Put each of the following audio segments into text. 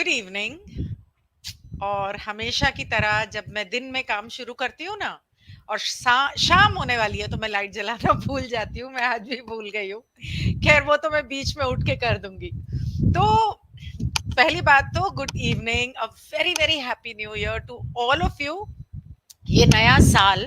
Good evening. और हमेशा की तरह जब मैं दिन में काम शुरू करती हूँ ना और शाम होने वाली है तो मैं लाइट जलाना भूल जाती हूँ। मैं आज भी भूल गई हूँ। खैर वो तो मैं बीच में उठ के कर दूंगी। तो पहली बात तो good evening, a very very happy new year to all of you. ये नया साल,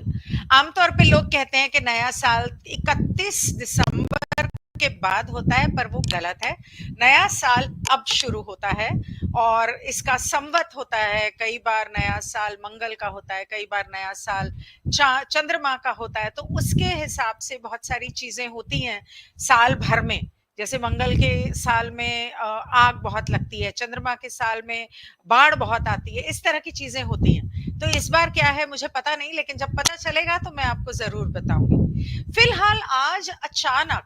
आमतौर पे लोग कहते हैं कि नया साल 31 दिसंबर के बाद होता है, पर वो गलत है। नया साल अब शुरू होता है और इसका संवत होता है। कई बार नया साल मंगल का होता है, कई बार नया साल चंद्रमा का होता है। तो उसके हिसाब से बहुत सारी चीजें होती हैं साल भर में। जैसे मंगल के साल में आग बहुत लगती है, चंद्रमा के साल में बाढ़ बहुत आती है, इस तरह की चीजें होती हैं। तो इस बार क्या है मुझे पता नहीं, लेकिन जब पता चलेगा तो मैं आपको जरूर बताऊंगी। फिलहाल आज अचानक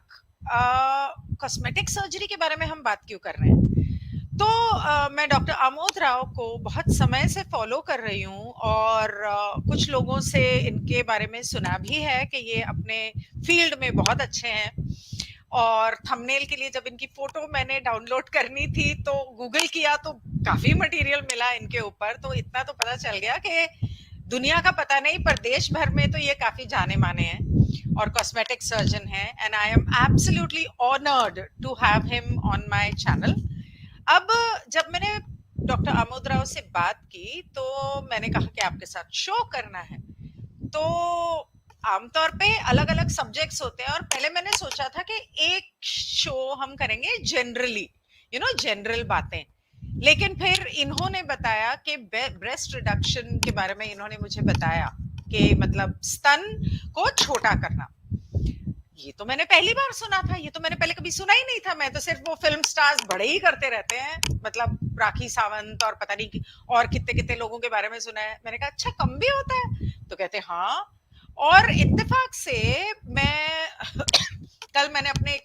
कॉस्मेटिक सर्जरी के बारे में हम बात क्यों कर रहे हैं? तो मैं डॉक्टर आमोद राव को बहुत समय से फॉलो कर रही हूँ और कुछ लोगों से इनके बारे में सुना भी है कि ये अपने फील्ड में बहुत अच्छे हैं। और थंबनेल के लिए जब इनकी फोटो मैंने डाउनलोड करनी थी तो गूगल किया तो काफी मटेरियल मिला इनके ऊपर। तो इतना तो पता चल गया कि दुनिया का पता नहीं पर देश भर में तो ये काफी जाने माने हैं और कॉस्मेटिक सर्जन हैं। And I am absolutely honoured to have him on my channel. अब जब मैंने डॉक्टर आमोद राव से बात की तो मैंने कहा कि आपके साथ शो करना है। तो आमतौर पे अलग अलग सब्जेक्ट्स होते हैं और पहले मैंने सोचा था कि एक शो हम करेंगे जनरली, जनरल बातें। लेकिन फिर इन्होंने बताया कि ब्रेस्ट रिडक्शन के बारे में इन्होंने मुझे बताया कि मतलब स्तन को छोटा करना। ये तो मैंने पहली बार सुना था, ये तो मैंने पहले कभी सुना ही नहीं था। मैं तो सिर्फ वो फिल्म स्टार्स बड़े ही करते रहते हैं, मतलब राखी सावंत और पता नहीं और कितने कितने लोगों के बारे में सुना है। मैंने कहा अच्छा कम भी होता है? तो कहते हाँ। और इत्तेफाक से मैं कल मैंने अपने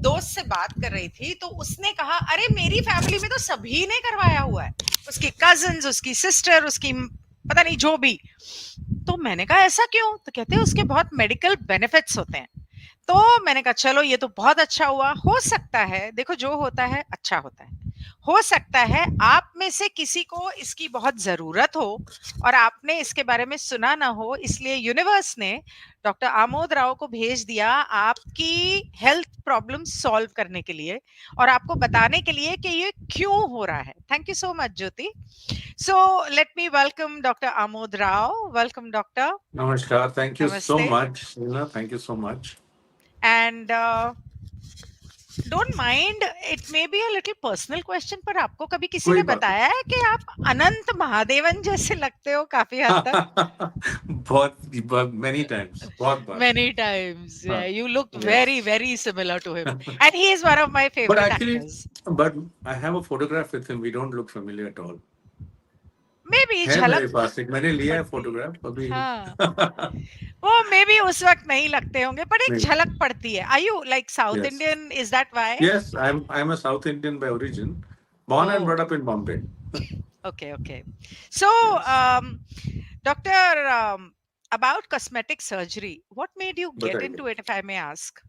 दोस्त से बात कर रही थी तो उसने कहा अरे मेरी फैमिली में तो सभी ने करवाया हुआ है, उसकी कजिन्स, उसकी सिस्टर, उसकी पता नहीं जो भी। तो मैंने कहा ऐसा क्यों? तो कहते हैं उसके बहुत मेडिकल बेनिफिट्स होते हैं। तो मैंने कहा चलो ये तो बहुत अच्छा हुआ। हो सकता है, देखो जो होता है अच्छा होता है, हो सकता है आप में से किसी को इसकी बहुत जरूरत हो और आपने इसके बारे में सुना ना हो, इसलिए यूनिवर्स ने डॉक्टर आमोद राव को भेज दिया आपकी हेल्थ प्रॉब्लम सॉल्व करने के लिए और आपको बताने के लिए कि ये क्यों हो रहा है। Thank you so much Jyoti. So let me welcome doctor Amod Rao. Welcome doctor. Namaskar. Thank you so नमस्ते। much, Neena. Thank you so much. And don't mind, it may be a little personal question, पर आपको कभी किसी ने कोई बात बताया है कि आप अनंत महादेवन जैसे लगते हो काफी हद तक? बहुत many times. बहुत बार. Many times. हाँ, You look yes. very very similar to him and he is one of my But favorite actually, actors. but I have a photograph with him. We don't look familiar at all. Maybe है झलक मेरे पास एक, मैंने लिया है पड़ती है। Photograph अभी. हाँ, वो मे बी उस वक्त नहीं लगते होंगे पर एक नहीं. झलक पड़ती है। Are you like South Yes. Indian? Is that why? Yes, I'm a South Indian by origin, born and Oh, brought up in Bombay. okay, okay. So, Yes. Doctor, about cosmetic surgery, what made you get बताइए. into it, if I may ask?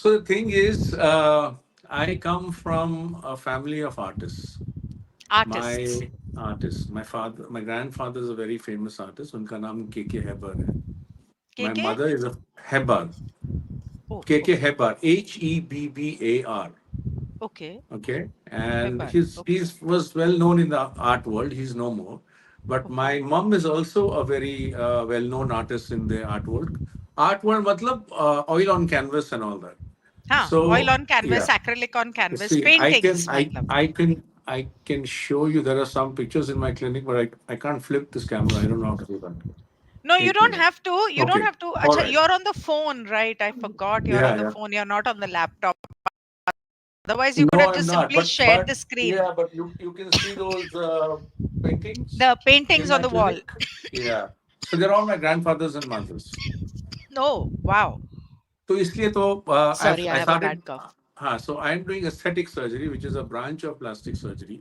So the thing is, I come from a family of artists. Artists. My artist, my grandfather is a very famous artist. उनका नाम के Haber है. My KK? mother is a Hebar. Oh, के okay. Hebbar, Hebbar. Okay. Okay, and Hebar. he's Okay. was well known in the art world. He's no more, but Okay. my mom is also a very well known artist in the art world. Art world, matlab oil on canvas and all that. हाँ, oil So on canvas, yeah, acrylic on canvas, see, paintings, मतलब. I can show you. There are some pictures in my clinic, but I can't flip this camera. I don't know how to do that. No, you एक don't minute. have to. You don't Okay. have to. All Acha, right. you're on the phone, right? I forgot you're on Yeah, the yeah. phone. You're not on the laptop. Otherwise, you could No, have I'm just not. simply shared the screen. Yeah, but you can see those paintings The in paintings on my the wall. clinic. Yeah. So they're all my grandfathers and mothers. Oh, wow. So इसलिए तो Sorry, I I have a started. bad cough. So I'm doing aesthetic surgery, which is a branch of plastic surgery.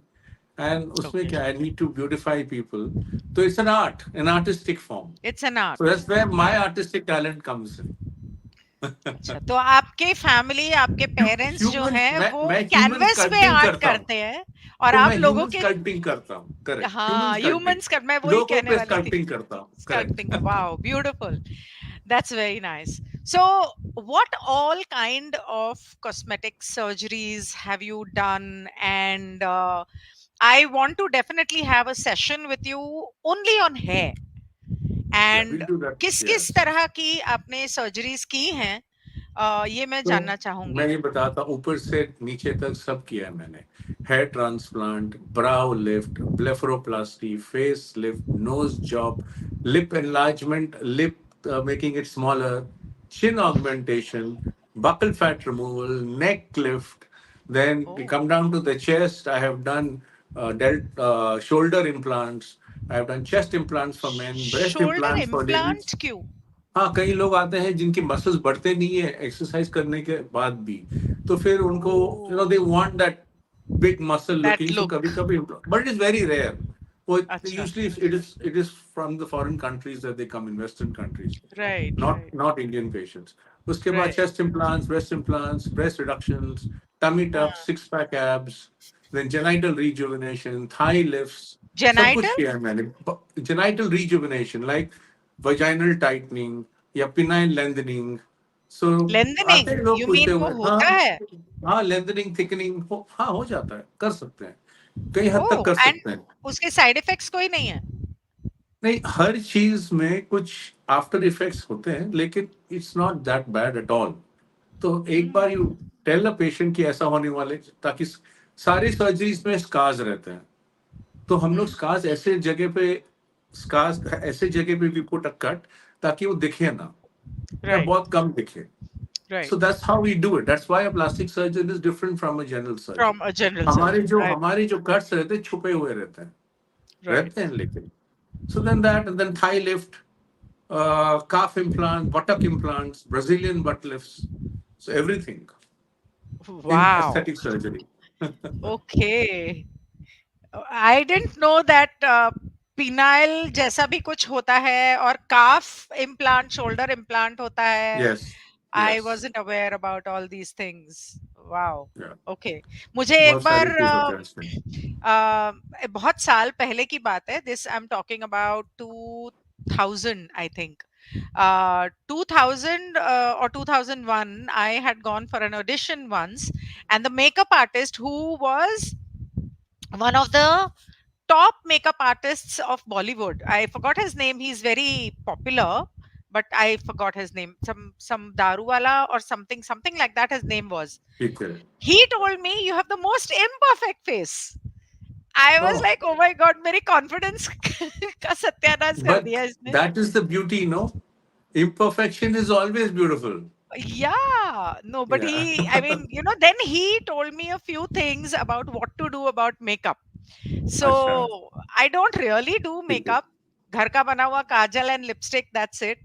And उसमें Okay. क्या, I need to beautify people. So it's an art, an artistic form. It's an art. So that's where my artistic talent comes in. अच्छा, तो आपके family, आपके parents जो human हैं वो मैं ह्यूमन कैनवस पे स्कल्पटिंग आर्ट करता हूँ. करते हैं और तो आप मैं लोगों ह्यूमन के, स्कल्पटिंग करता हूँ, करेक्ट, ह्यूमन हाँ स्कल्पटिंग, ह्यूमंस कर, मैं वही लोगों कहने पे वाली थी, स्कल्पटिंग करता हूँ, correct. sculpting. Wow, beautiful. That's very nice. So, what all kind of cosmetic surgeries have you done? And I want to definitely have a session with you only on hair. Yeah, And we'll do that. किस किस Yes. तरह की आपने surgeries की हैं, ये मैं तो जानना मैं चाहूंगी. ये बताता हूँ, ऊपर से नीचे तक सब किया है मैंने. Hair transplant, brow lift, blepharoplasty, face lift, nose job, lip enlargement, lip making it smaller, chin augmentation, buccal fat removal, neck lift. Then we Oh, come down to the chest. I have done shoulder implants. I have done chest implants for men, breast shoulder implants for ladies. Implant क्यों? हाँ, कई लोग आते हैं जिनकी muscles बढ़ते नहीं है एक्सरसाइज करने के बाद भी, तो फिर उनको दे Oh, want that big muscle that looking, so कभी look. कभी, but it is very rare. वो अच्छा. Usually it is from the foreign countries that they come, in western countries, Right, not right, not Indian patients. उसके बाद right. chest implants, breast reductions, tummy tucks, हाँ. six pack abs, then genital rejuvenation, thigh lifts. सब कुछ Genital किया है मैंने. Genital rejuvenation like vaginal tightening या penile lengthening. So आते lengthening, हैं लोग you पूछते mean वो हुए, हाँ, होता है? हाँ, lengthening thickening हाँ हो जाता है, कर सकते हैं, कई हद तक Oh, कर and सकते हैं. उसके साइड इफेक्ट्स कोई नहीं है? नहीं, हर चीज में कुछ आफ्टर इफेक्ट्स होते हैं, लेकिन it's not that bad at all. तो एक बार you Hmm. Tell a patient कि ऐसा होने वाले, ताकि सारी सर्जरीज में स्कार्स रहते हैं, तो हम लोग Hmm. स्कार्स ऐसे जगह पे भी पुट अ कट, ताकि वो दिखे ना, या Right, बहुत कम दिखे. right. So that's how we do it. That's why a plastic surgeon is different from a general surgeon. From a general हमारे surgeon. जो I हमारे जो कट्स रहते हैं छुपे हुए रहते हैं, right. लेकिन. So then that, and then thigh lift, calf implant, buttock implants, Brazilian butt lifts, so everything in Wow. aesthetic surgery. Okay. I didn't know that penile जैसा भी कुछ होता है और calf implant, shoulder implant होता है. Yes, I yes, wasn't aware about all these things. Wow. yeah. Okay. मुझे एक बहुत बार सारी चीज होते हैं इसमें. बहुत साल पहले की बात है. This I'm talking about 2000, I think. 2000 or 2001, I had gone for an audition once, and the makeup artist, who was one of the top makeup artists of Bollywood. I forgot his name. He's very popular, but I forgot his name. Some Daruwala or something like that. His name was. ठीक है. He told me, "You have the most imperfect face." I was Oh, like, "Oh my god, मेरी confidence का सत्यानाश कर but दिया इसने." that is the beauty, no? Imperfection is always beautiful. Yeah, no, but Yeah. he, I mean, then he told me a few things about what to do about makeup. अच्छा, So I don't really do ठीक है. makeup. घर का बना हुआ काजल and lipstick, that's it.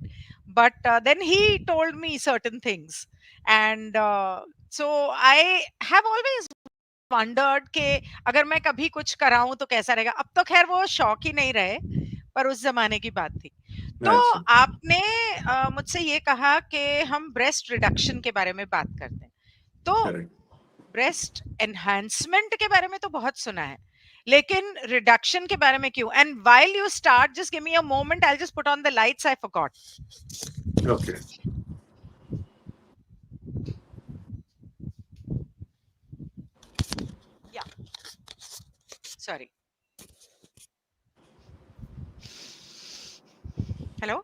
But then he told me certain things. And so I have always wondered कि अगर मैं कभी कुछ कराऊं तो कैसा रहेगा. अब तो खैर वो शौक ही नहीं रहे, पर उस जमाने की बात थी. तो अच्छा, आपने मुझसे ये कहा कि हम ब्रेस्ट रिडक्शन के बारे में बात करते हैं. तो करेक्ट. ब्रेस्ट एनहांसमेंट के बारे में तो बहुत सुना है, लेकिन रिडक्शन के बारे में क्यों? And while you start, just give me a moment, I just put on the lights, I forgot. Okay. Yeah, sorry. Hello.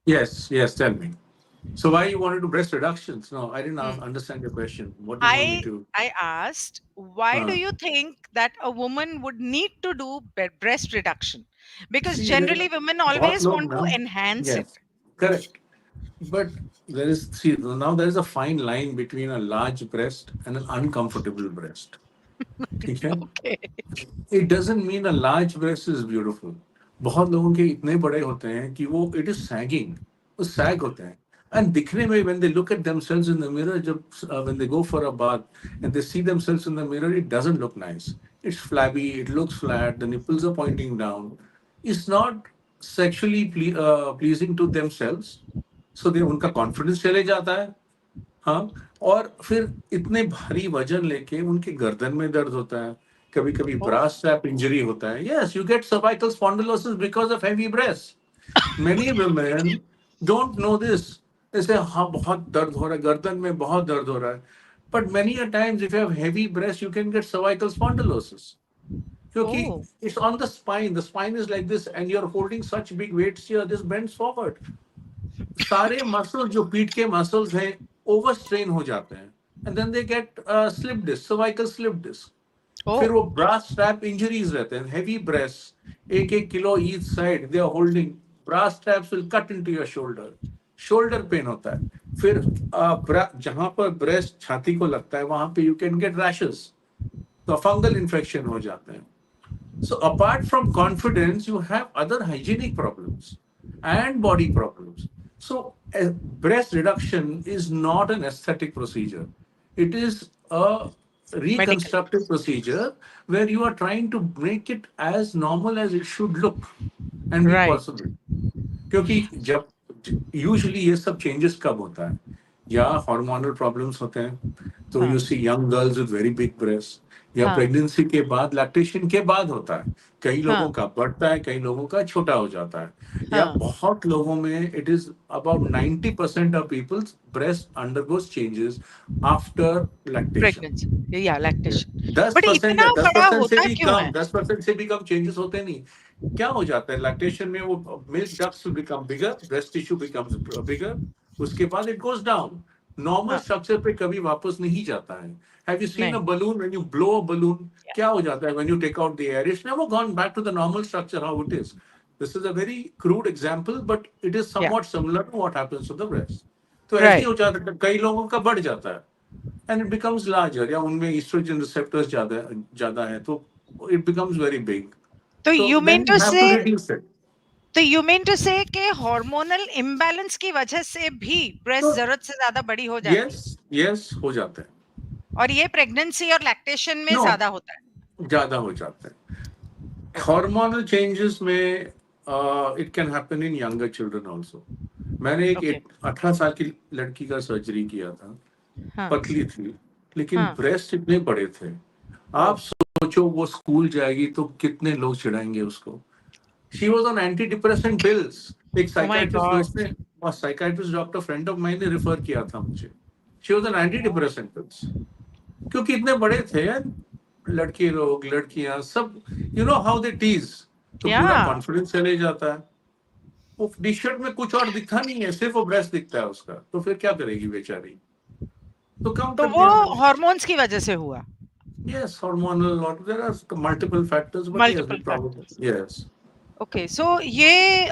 Yes, yes, tell me. So why you wanted to breast reductions? No, I didn't Hmm. understand your question. What do you want me I to? I asked, why do Uh, you think that a woman would need to do breast reduction? Because See, there generally women बहुत always लोग want to ना. enhance it. Yes, correct. But there is, see, now there is a fine line between a large breast and an uncomfortable breast. ठीक है? Okay. It doesn't mean a large breast is beautiful. बहुत लोगों के इतने बड़े होते हैं कि वो it is sagging, वो sag होते हैं. And दिखने में, when they look at themselves in the mirror, जब when they go for a bath and they see themselves in the mirror, it doesn't look nice. It's flabby, it looks flat, the nipples are pointing down. It's not sexually pleasing to themselves. So they उनका confidence चले जाता है. हाँ, और फिर इतने भारी वजन लेके उनके गर्दन में दर्द होता है, कभी कभी ओह! ब्रास स्ट्रैप इंजरी होता है. Yes, you get cervical spondylosis because of heavy breast. Many women don't know this. जैसे हाँ बहुत दर्द हो रहा है, गर्दन में बहुत दर्द हो रहा है, but many a times if you have heavy breast you can get cervical spondylosis. क्योंकि oh! It's on the spine is like this and you are holding such big weights here, this bends forward. सारे muscles जो पीठ के muscles हैं over strain हो जाते हैं and then they get slip disc, cervical slip disc. Oh! फिर वो ब्रास स्ट्रैप इंजरीज रहते हैं, heavy breast, 1-1 kilo each side they are holding. Bras straps will cut into your shoulder, shoulder pain होता है. फिर जहां पर ब्रेस्ट छाती को लगता है वहां पे यू कैन गेट रैशेस, तो फंगल इन्फेक्शन हो जाते हैं. So apart from confidence, you have other hygienic problems and body problems. So breast reduction is not an aesthetic procedure. It is a medical, reconstructive procedure where you are trying to make it as normal as it should look and be right, possible. क्योंकि जब usually ये सब changes कब होता है, या hormonal problems होते हैं, तो हाँ, you see young girls with very big breast, या हाँ, प्रेगनेंसी के बाद, लैक्टेशन के बाद होता है. कई हाँ, लोगों का बढ़ता है, कई लोगों का छोटा हो जाता है, या हाँ, बहुत लोगों में it is about 90% of people's breast undergoes changes after lactation. Pregnancy या लैक्टेशन, दस बट परसेंट इतना दस बड़ा परसेंट से होता भी क्यों कम है? 10% से भी कम चेंजेस होते नहीं. क्या हो जाता है लैक्टेशन में, वो milk ducts become bigger, breast tissue becomes bigger, उसके बाद इट गोज डाउन, नॉर्मल हाँ, स्ट्रक्चर पे कभी वापस नहीं जाता है. हैव यू सीन अ नहीं, balloon, when you blow a balloon, yeah, क्या हो जाता है when you take out the air, it's never gone back to the normal structure how it is. This is a very crude example but it is yeah, somewhat similar to what happens to the breast. तो ऐसे ही right. हो जाता है, कई लोगों का बढ़ जाता है and it becomes larger, या उनमें estrogen receptors ज्यादा ज्यादा है, तो it becomes very big. तो So you mean then you to have say to reduce it. तो यू मीन टू से कि हार्मोनल इम्बैलेंस की वजह से भी ब्रेस्ट So जरूरत से ज्यादा बड़ी हो जाती है, yes, yes हो जाता है. और ये प्रेगनेंसी और लैक्टेशन में No, ज्यादा होता है? ज्यादा हो जाता है. ओके, Hormonal changes में it can happen in younger children also. मैंने ओके, एक 18 साल की लड़की का सर्जरी किया था, हाँ, पतली थी, लेकिन हाँ, ब्रेस्ट इतने बड़े थे. ओ, आप सोचो वो स्कूल जाएगी तो कितने लोग चिढ़ाएंगे उसको. She was on antidepressant pills. एक ओ माय साइकाइट्रिस्ट गॉड, उसने, और psychiatrist doctor friend of mine ने रेफर किया था मुझे. She was on antidepressant pills. क्योंकि इतने बड़े थे यार, लड़के लोग लड़कियां सब, you know how they tease, तो या, पूरा कॉन्फिडेंस चले जाता है. वो टी शर्ट में कुछ और दिखा नहीं है, सिर्फ वो ब्रेस्ट दिखता है उसका, तो फिर क्या करेगी बेचारी, तो कम तो कर वो दिया मैंने. हार्मोन्स की वजह से हुआ? Yes, hormonal, or there are multiple factors, but yes, multiple the problem, factors. yes, okay, so ये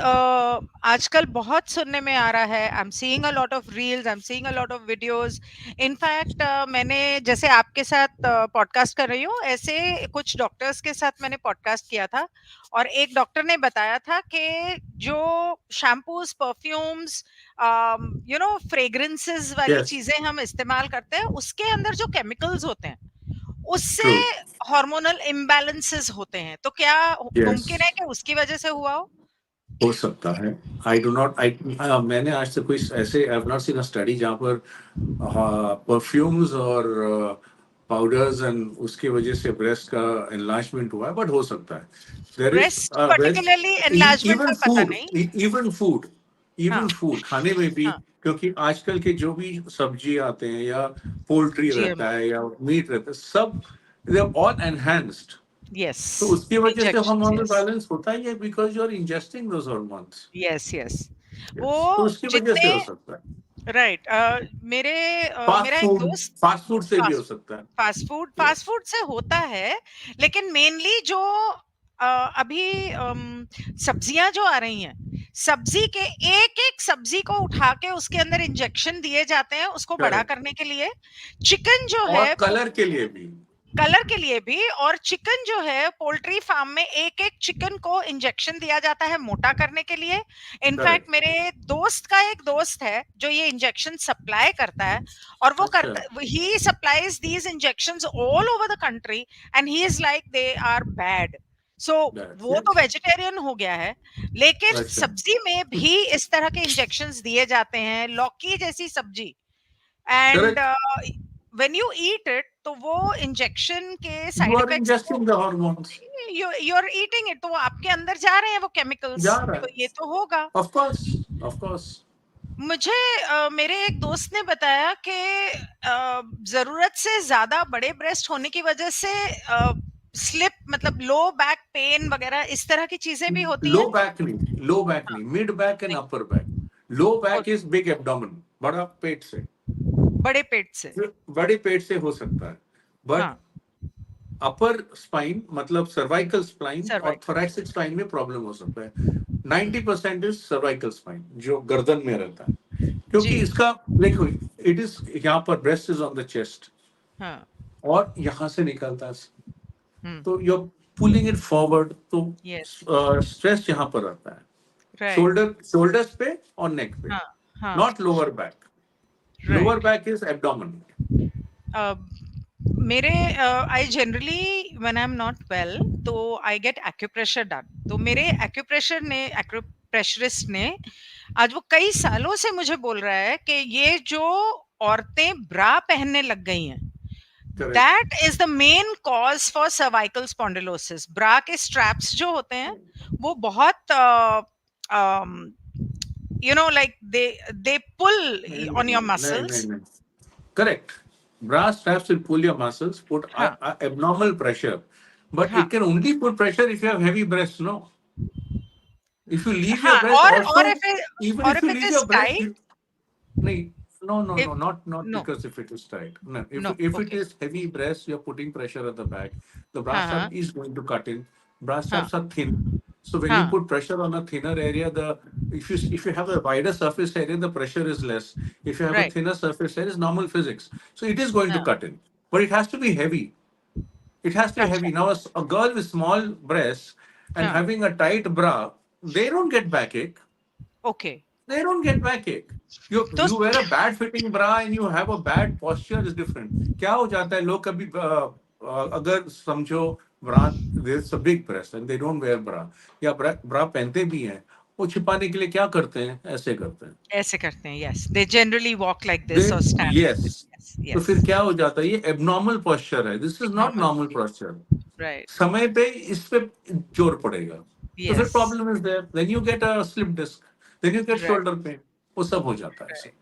आजकल बहुत सुनने में आ रहा है. I am seeing a lot of reels, I am seeing a lot of videos. In fact मैंने जैसे आपके साथ पॉडकास्ट कर रही हूँ, ऐसे कुछ डॉक्टर्स के साथ मैंने पॉडकास्ट किया था, और एक डॉक्टर ने बताया था कि जो शैम्पूज, परफ्यूम्स, फ्रेग्रेंसेस वाली yes, चीजें हम इस्तेमाल करते हैं, उसके अंदर जो केमिकल्स होते हैं उससे true, हार्मोनल इम्बैलेंसेस होते हैं. तो क्या मुमकिन है yes. कि उसकी वजह से हुआ हो? हो सकता है. आई डू नॉट, आई मैंने आज तक कोई ऐसे, I have not seen a study जहाँ पर परफ्यूम्स और पाउडर्स एंड उसकी वजह से ब्रेस्ट का एनलार्जमेंट हुआ है, बट हो सकता है. There is breast particularly enlargement even का पता फूड, नहीं. इवन फूड, हाँ, इवन फूड खाने में भी, हाँ, क्योंकि आजकल के जो भी सब्जी आते हैं, या पोल्ट्री रहता जीएमओ, है, या मीट रहता है, सब they are all enhanced. Yes, तो उसकी वजह से इंजेक्शंस, हार्मोनल यस, बैलेंस होता ही है, because you are ingesting those hormones. Yes, yes. वो यस, तो उसकी वजह से जितने, हो सकता है. राइट, मेरे फास्ट मेरा एक फूड, दोस्त, फास्ट फूड से भी हो फास्ट सकता है. फास्ट यस, फूड से होता है, लेकिन मेनली जो अभी सब्जियां जो आ रही हैं, सब्जी के एक एक सब्जी को उठा के उसके अंदर इंजेक्शन दिए जाते हैं उसको बड़ा करेक्ट. करने के लिए. चिकन जो और है, कलर के लिए भी. कलर के लिए भी, और चिकन जो है पोल्ट्री फार्म में एक एक चिकन को इंजेक्शन दिया जाता है मोटा करने के लिए. In fact correct. मेरे दोस्त का एक दोस्त है जो ये इंजेक्शन सप्लाई करता है, और वो अच्छा. करता, he supplies these injections all over the country, and he is like they are bad. So वो तो यस. वेजिटेरियन हो गया है, लेकिन अच्छा. सब्जी में भी इस तरह के इंजेक्शंस दिए जाते हैं, लौकी जैसी सब्जी. And correct. When you eat it तो वो इंजेक्शन के You साइड are इफेक्ट्स तो ingesting the hormones. You are eating it, तो वो आपके अंदर जा रहे हैं वो केमिकल्स, जा रहा तो है. ये तो होगा। Of course, of course. मुझे मेरे एक दोस्त ने बताया कि जरूरत से ज्यादा बड़े ब्रेस्ट होने की वजह से स्लिप मतलब लो बैक पेन वगैरह इस तरह की चीजें भी होती हैं। लो बैक नहीं, mid back and upper back. Low back is big abdomen, बड़ा पेट से. बड़े पेट से। बड़े पेट से हो सकता है, बट हाँ, अपर स्पाइन मतलब सर्वाइकल स्पाइन और सर्वाइकल। थोरैसिक स्पाइन में प्रॉब्लम हो सकता है. 90% इज सर्वाइकल स्पाइन जो गर्दन में रहता है, क्योंकि जी। इसका देखो, इट इज यहाँ पर breast is on the chest हाँ। और यहाँ से निकलता है. हम्म। तो यू पुलिंग इट फॉरवर्ड, तो यस। स्ट्रेस यहाँ पर रहता है. राइट। शोल्डर्स पे और नेक पे, हाँ। हाँ। Not lower back. Lower right. Back is abdomen. मेरे I generally when I am not well तो आई गेट एक्यूप्रेशर डन, तो मेरे एक्यूप्रेशरिस्ट ने आज वो कई सालों से मुझे बोल रहा है कि ये जो औरतें ब्रा पहनने लग गई हैं, correct. That is the main cause for cervical spondylosis. Bra के स्ट्रैप्स जो होते हैं वो बहुत you know like they pull on your muscles. नहीं. Correct. Brass straps will pull your muscles, put हाँ। abnormal pressure. But हाँ। it can only put pressure if you have heavy breasts, no? If you leave your हाँ, breast और also, even if if you it leave is your breast, tight, no, if not no, because if it is tight. No, no, if it okay. is heavy breast, you're putting pressure at the back. The brass हाँ, strap हाँ, is going to cut in. Brass हाँ, straps are thin, so when you हाँ, put pressure on a thinner area, the if you have a wider surface area, the pressure is less. If you have a right. thinner surface area, it's normal physics. So it is going to हाँ, cut in, but it has to be heavy. It has to be अच्छा, heavy. Now, a girl with small breasts and हाँ, having a tight bra, they don't get backache. okay. They don't get backache. तो You wear a bad fitting bra and you have a bad posture is different. क्या हो जाता है, लोग कभी अगर समझो bra, there's a big breast and they don't wear bra, या bra पहनते भी हैं, वो छिपाने के लिए क्या करते हैं, ऐसे करते हैं. ऐसे करते हैं, yes. They generally walk like they this or stand like yes. this. Yes, तो yes. फिर क्या हो जाता है, ये एबनॉर्मल पोस्चर है. This is not Normal. Normal posture. Right. समय पे इस पे जोर पड़ेगा, तो फिर Yes. Problem is there. Then you get a slip disc, then you get Right. Shoulder pain. वो सब हो जाता है ऐसे. Right.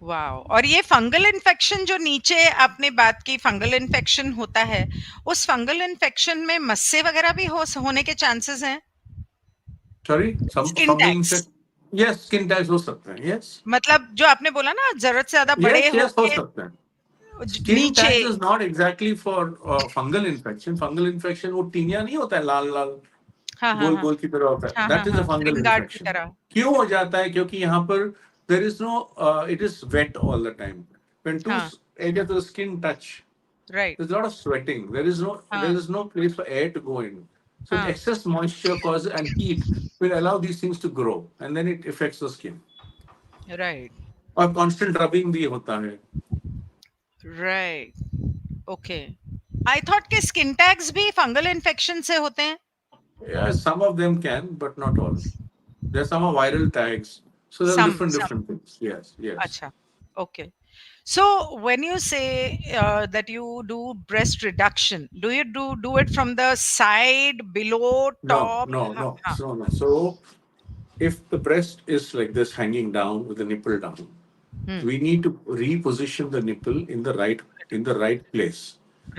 वाओ! और ये फंगल इन्फेक्शन जो नीचे आपने बात की, फंगल इन्फेक्शन होता है, उस फंगल इन्फेक्शन में मस्से वगैरह भी होने के चांसेस हैं? Sorry, skin fungal tags. Infection. Yes, skin tags हो सकते हैं. यस, मतलब जो आपने बोला ना जरूरत से ज्यादा बड़े यस, यस, हो होके सकते हैं. स्किन नीचे। Tags is not exactly for fungal infection. Fungal infection वो टीनिया नहीं होता है, लाल लाल हाँ, हाँ, गोल हाँ। गोल की तरह होता है. हाँ, हाँ, दैट इज अ हाँ, फंगल स्प्रिंग गार्ड की इन्फेक्शन. तरह। क्यों हो जाता है, क्योंकि यहाँ पर there is no, it is wet all the time. When two हाँ, areas of the skin touch, right. there's a lot of sweating. हाँ, There is no place for air to go in. So हाँ, excess moisture causes and heat will allow these things to grow, and then it affects the skin. Right, और constant rubbing भी होता है. Right, okay. I thought कि skin tags भी fungal infection से होते हैं। Yeah, some of them can, but not all. There's some are viral tags. So there are some different things. Yes, yes. अच्छा, okay. So when you say that you do breast reduction, do you do it from the side, below, No, top? no, हाँ, no. हाँ, So no. So if the breast is like this hanging down with the nipple down, hmm, we need to reposition the nipple in the right place.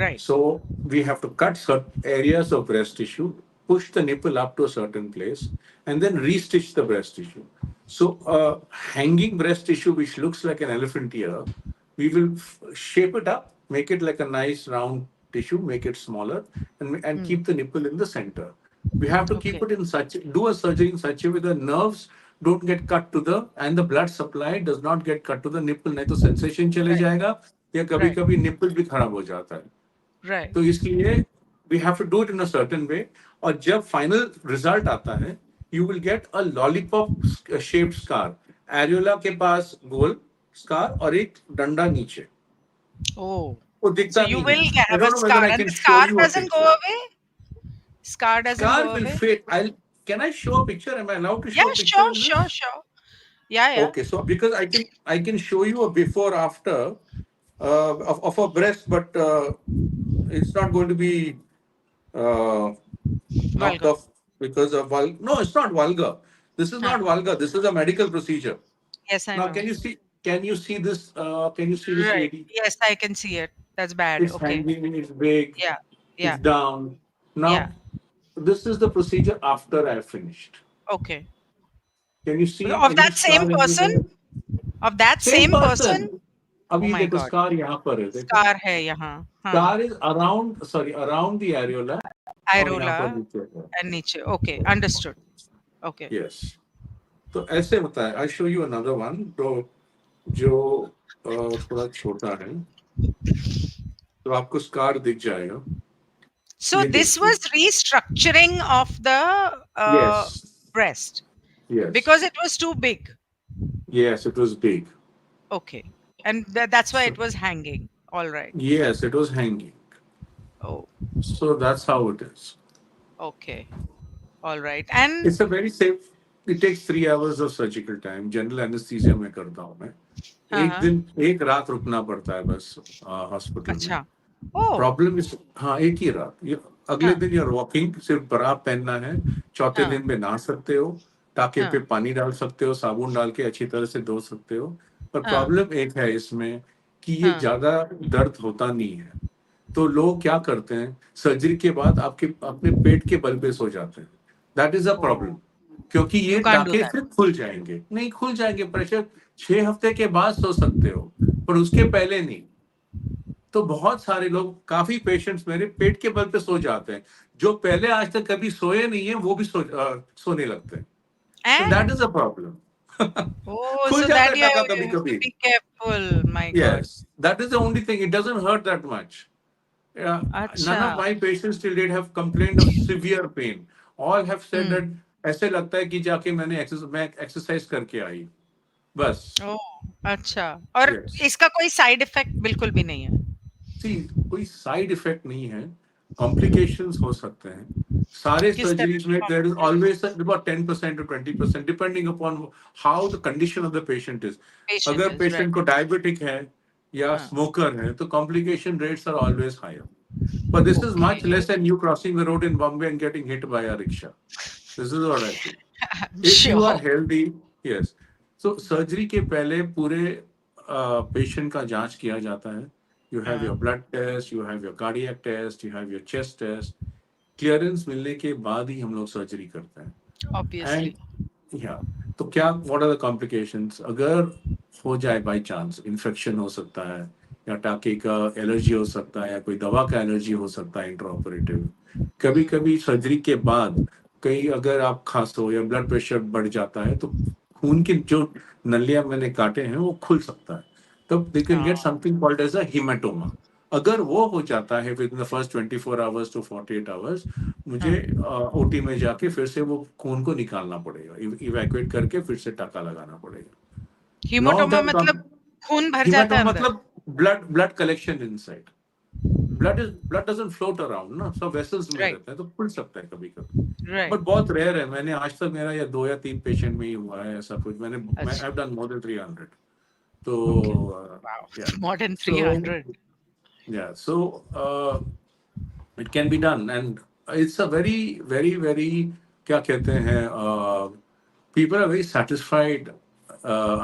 right, So we have to cut certain areas of breast tissue, push the nipple up to a certain place, and then restitch the breast tissue. So hanging breast tissue, which looks like an elephant ear, we will shape it up, make it like a nice round tissue, make it smaller, and hmm, keep the nipple in the center. We have to keep okay, it in such, do a surgery in such a way the nerves don't get cut to the, and the blood supply does not get cut to the nipple. नहीं तो sensation चले right, जाएगा, या कभी right, कभी nipple भी खराब हो जाता है. right, तो इसलिए we have to do it in a certain way. और जब final result आता है, you will get a lollipop shaped scar. Areola के पास गोल scar और एक डंडा नीचे. oh, वो so दिखता you नहीं है. will I have a don't know whether scar I and can the show scar you a doesn't go picture. away. Scar doesn't Scar go will away. fade. Can I show a picture? Am I allowed to Yeah, show a picture sure, in sure, this? sure. Yeah, yeah. Okay, so because I can show you a before after. of a breast, but it's not going to be uh, knocked Vulgar. off because of no, it's not vulgar. This is Huh. not vulgar. This is a medical procedure. Yes, I Now, know. can you see? Can you see this? Can you see this Right. lady? Yes, I can see it. That's bad. It's Okay. hanging. It's big. Yeah. It's Yeah. down. Yeah. Now, this is the procedure after I finished. Okay. Can you see Of any that same scar person? anywhere? Of that Same same person? person. अब Oh ये my देखो God. scar यहाँ पर है देखो. Scar है यहाँ. हाँ. Scar is around, sorry, around the areola और यहाँ पर Irola नीचे है. and niche. Okay. Understood. Okay. Yes. तो ऐसे होता है. I show you another one तो जो थोड़ा छोटा है तो आपको scar दिख जाएगा. So ये this देखिए. was restructuring of the Yes. breast because Yes. it was too big. Yes, it was big. Okay. And that's why So, it was hanging. All right. yes, it was hanging. Oh, So that's how it is. okay. All right. And It's a very safe. It takes 3 hours of surgical time. General anesthesia में करता हूँ मैं. एक हाँ, दिन एक रात रुकना पड़ता है बस हॉस्पिटल में. अच्छा. Oh, प्रॉब्लम इस हाँ एक ही रात अगले हाँ, दिन you're वॉकिंग सिर्फ बरा पहनना है. चौथे हाँ, दिन में नहा सकते हो. टाके पे हाँ, पानी डाल सकते हो. साबुन डाल के अच्छी तरह से धो सकते हो. पर हाँ, प्रॉब्लम एक है इसमें कि ये हाँ. ज्यादा दर्द होता नहीं है. तो लोग क्या करते हैं सर्जरी के बाद आपके अपने पेट के बल पे सो जाते हैं. That is a problem. Oh, क्योंकि you ये can't do टाके that. फिर खुल जाएंगे. नहीं खुल जाएंगे. प्रेशर 6 हफ्ते के बाद सो सकते हो पर उसके पहले नहीं. तो बहुत सारे लोग काफी पेशेंट्स मेरे पेट के बल पे सो जाते हैं. जो पहले आज तक कभी सोए नहीं है वो भी सोने लगते हैं. तो And that is a problem. oh, खुल so जाता that है you टाका कभी have to कभी. be careful. My God. Yes, that is the only thing. It doesn't hurt that much. Yeah, none अच्छा. of my patients till date have complained of severe pain. All have said Hmm. that ऐसे लगता है कि जाके मैं exercise करके आई. बस. Oh, अच्छा. और Yes. इसका कोई साइड इफेक्ट बिल्कुल भी नहीं है. सी कोई साइड इफेक्ट नहीं है. कॉम्प्लिकेशंस हो सकते हैं. सारे किस तरह सर्जरीज की में there is complications? Always about 10% to 20% depending upon how the condition of the patient is. Patient अगर इज राइट. पेशेंट को डायबिटिक है या हाँ. स्मोकर है तो complication rates are always higher. But this is much Okay. less than you crossing the road in Bombay and getting hit by a rickshaw. This is what I feel. I'm If you are sure. healthy, yes. So surgery के पहले पूरे patient का जांच किया जाता है. You have हाँ. your blood test, you have your cardiac test, you have your chest test. Clearance मिलने के बाद ही हम लोग सर्जरी करते हैं. Obviously. एंड या तो क्या व्हाट आर द कॉम्प्लिकेशंस. अगर हो जाए बाय चांस इन्फेक्शन हो सकता है या टाके का एलर्जी हो सकता है या कोई दवा का एलर्जी हो सकता है इंट्रा ऑपरेटिव. कभी कभी सर्जरी के बाद कहीं अगर आप खांसो या ब्लड प्रेशर बढ़ जाता है तो खून की जो नलियां मैंने काटे हैं वो खुल सकता है. तब दे कैन गेट हाँ. Something called as a haematoma. अगर वो हो जाता है within the first 24 hours to 48 hours मुझे हाँ. ओटी में जाके फिर से वो खून को निकालना पड़ेगा. इवैक्यूएट करके फिर से टाका लगाना पड़ेगा. लॉन्ग हीमोटोमा टर्म मतलब खून भर जाता है hematoma अंदर. मतलब blood collection inside. Blood doesn't float around ना. सब वेसल्स में राइट. रहता है तो खुल सकता है कभी कभी. But right. बहुत रेयर है. मैंने आज तक मेरा या 2 या 3 पेशेंट में ही हुआ है ऐसा कुछ. मैं आई अच्छा. Have done more than 300. Okay. तो वाओ. या More than सो 300. या सो it can be done and it's a very क्या कहते हैं people are very satisfied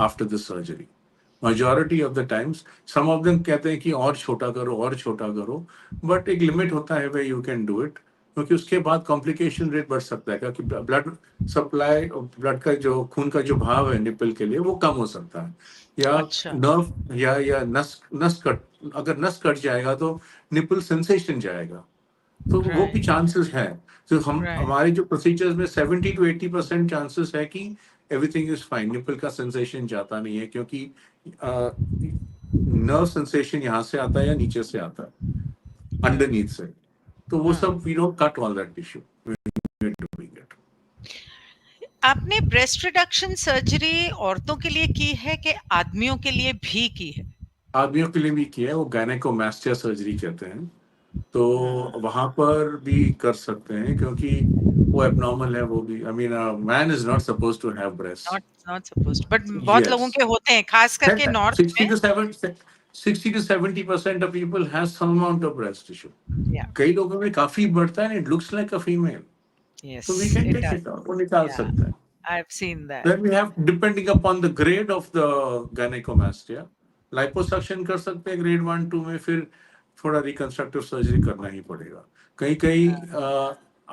after the surgery. Majority of the times some of them कहते हैं कि और छोटा करो but एक लिमिट होता है where you can do it क्योंकि उसके बाद कॉम्प्लिकेशन रेट बढ़ सकता है क्योंकि ब्लड सप्लाई ब्लड का जो खून का जो भाव है निपल के लिए वो कम हो सकता है या अच्छा. नर्व या नस कट अगर नस कट जाएगा तो निपल सेंसेशन जाएगा. तो वो भी राइट. चांसेस हैं. तो हम राइट. हमारे जो प्रोसीजर्स में 70 to 80% चांसेस है कि एवरीथिंग इज फाइन. निपल का सेंसेशन जाता नहीं है क्योंकि नर्व सेंसेशन यहाँ से आता है या नीचे से आता है हाँ. अंडरनीथ से. तो वो हाँ. सब we don't cut all that tissue doing it. आपने ब्रेस्ट रिडक्शन सर्जरी औरतों के लिए की है कि आदमियों के लिए भी की है? आदमियों के लिए भी किया है. वो गायनेकोमास्टिया सर्जरी कहते हैं. तो हाँ. वहां पर भी कर सकते हैं क्योंकि वो एबनॉर्मल है. वो भी I mean man is not suppose to have breast. Not not supposed but बहुत यस. लोगों के होते हैं खास करके नॉर्थ 60 में. to 70 60 to 70% of people has some amount of breast tissue. Yeah. कई लोगों में काफी बढ़ता है, it looks like a female. So we Yes, can it take does. it out. वो निकाल Yeah, सकते हैं. I've seen that. Then we have, depending upon the grade of the gynecomastia, liposuction कर सकते हैं grade 1 2 में, फिर थोड़ा रिकंस्ट्रक्टिव सर्जरी करना ही पड़ेगा. कई कई